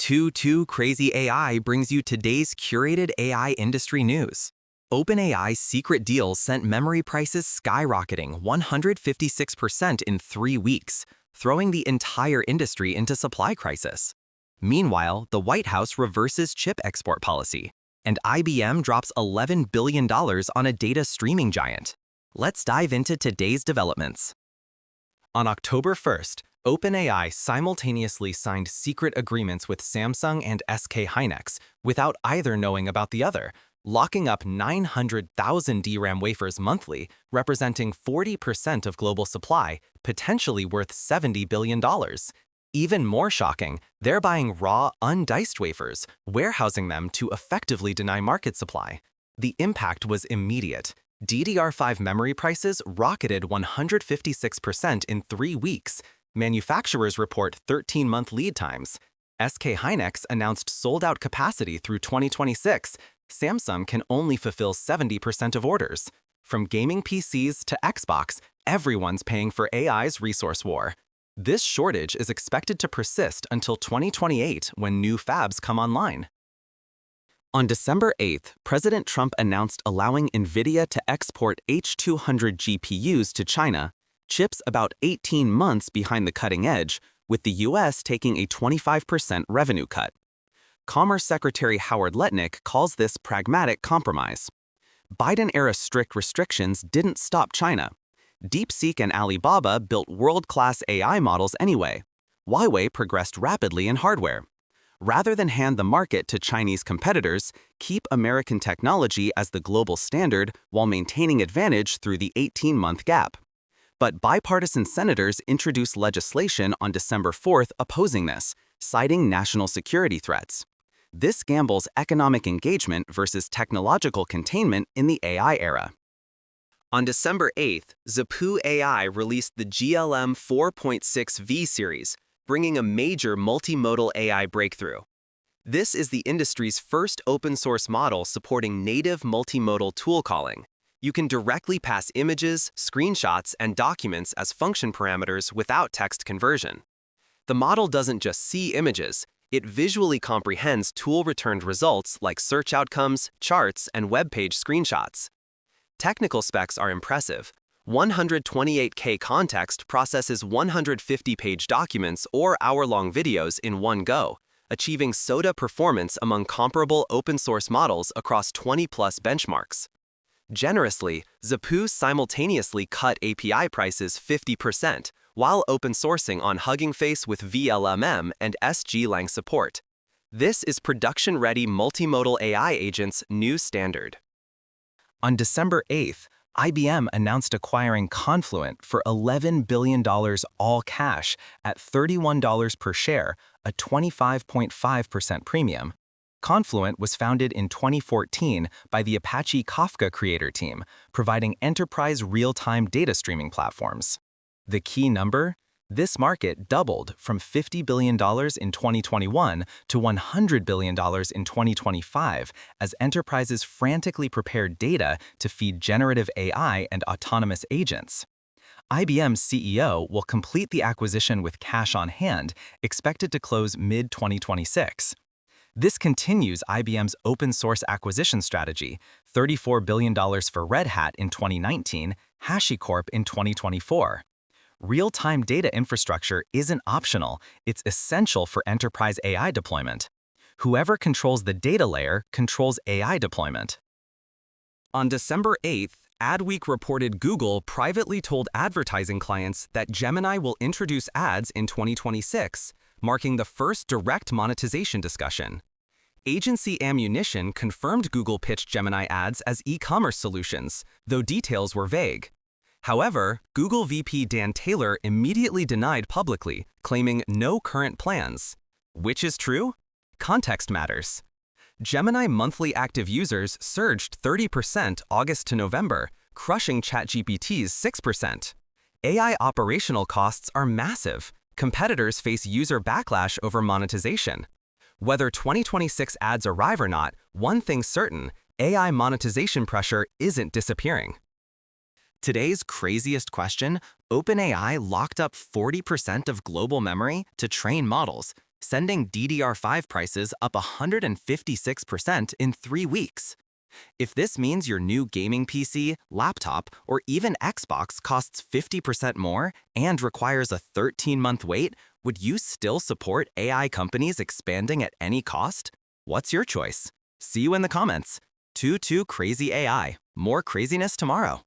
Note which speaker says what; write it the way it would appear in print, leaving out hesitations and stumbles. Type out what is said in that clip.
Speaker 1: Too Crazy AI brings you today's curated AI industry news. OpenAI's secret deals sent memory prices skyrocketing 156% in 3 weeks, throwing the entire industry into supply crisis. Meanwhile, the White House reverses chip export policy, and IBM drops $11 billion on a data streaming giant. Let's dive into today's developments. On October 1st, OpenAI simultaneously signed secret agreements with Samsung and SK Hynix without either knowing about the other, locking up 900,000 DRAM wafers monthly, representing 40% of global supply, potentially worth $70 billion. Even more shocking, they're buying raw, undiced wafers, warehousing them to effectively deny market supply. The impact was immediate. DDR5 memory prices rocketed 156% in 3 weeks. Manufacturers report 13-month lead times. SK Hynix announced sold-out capacity through 2026. Samsung can only fulfill 70% of orders. From gaming PCs to Xbox, everyone's paying for AI's resource war. This shortage is expected to persist until 2028 when new fabs come online. On December 8th, President Trump announced allowing Nvidia to export H200 GPUs to China, chips about 18 months behind the cutting edge, with the U.S. taking a 25% revenue cut. Commerce Secretary Howard Lutnick calls this pragmatic compromise. Biden-era strict restrictions didn't stop China. DeepSeek and Alibaba built world-class AI models anyway. Huawei progressed rapidly in hardware. Rather than hand the market to Chinese competitors, keep American technology as the global standard while maintaining advantage through the 18-month gap. But bipartisan senators introduced legislation on December 4th opposing this, citing national security threats. This gambles economic engagement versus technological containment in the AI era. On December 8th, Zhipu AI released the GLM 4.6V series, bringing a major multimodal AI breakthrough. This is the industry's first open-source model supporting native multimodal tool calling. You can directly pass images, screenshots, and documents as function parameters without text conversion. The model doesn't just see images, it visually comprehends tool-returned results like search outcomes, charts, and web page screenshots. Technical specs are impressive. 128K context processes 150-page documents or hour-long videos in one go, achieving SOTA performance among comparable open-source models across 20-plus benchmarks. Generously, Zhipu simultaneously cut API prices 50%, while open-sourcing on Hugging Face with VLMM and SG-Lang support. This is production-ready multimodal AI agents' new standard. On December 8th, IBM announced acquiring Confluent for $11 billion all cash at $31 per share, a 25.5% premium. Confluent was founded in 2014 by the Apache Kafka creator team, providing enterprise real-time data streaming platforms. The key number? This market doubled from $50 billion in 2021 to $100 billion in 2025 as enterprises frantically prepared data to feed generative AI and autonomous agents. IBM's CEO will complete the acquisition with cash on hand, expected to close mid-2026. This continues IBM's open-source acquisition strategy, $34 billion for Red Hat in 2019, HashiCorp in 2024. Real-time data infrastructure isn't optional, it's essential for enterprise AI deployment. Whoever controls the data layer controls AI deployment. On December 8th, Adweek reported Google privately told advertising clients that Gemini will introduce ads in 2026, marking the first direct monetization discussion. Agency Ammunition confirmed Google pitched Gemini ads as e-commerce solutions, though details were vague. However, Google VP Dan Taylor immediately denied publicly, claiming no current plans. Which is true? Context matters. Gemini monthly active users surged 30% August to November, crushing ChatGPT's 6%. AI operational costs are massive. Competitors face user backlash over monetization. Whether 2026 ads arrive or not, one thing's certain, AI monetization pressure isn't disappearing. Today's craziest question, OpenAI locked up 40% of global memory to train models, sending DDR5 prices up 156% in 3 weeks. If this means your new gaming PC, laptop, or even Xbox costs 50% more and requires a 13-month wait, would you still support AI companies expanding at any cost? What's your choice? See you in the comments. Too Crazy AI. More craziness tomorrow.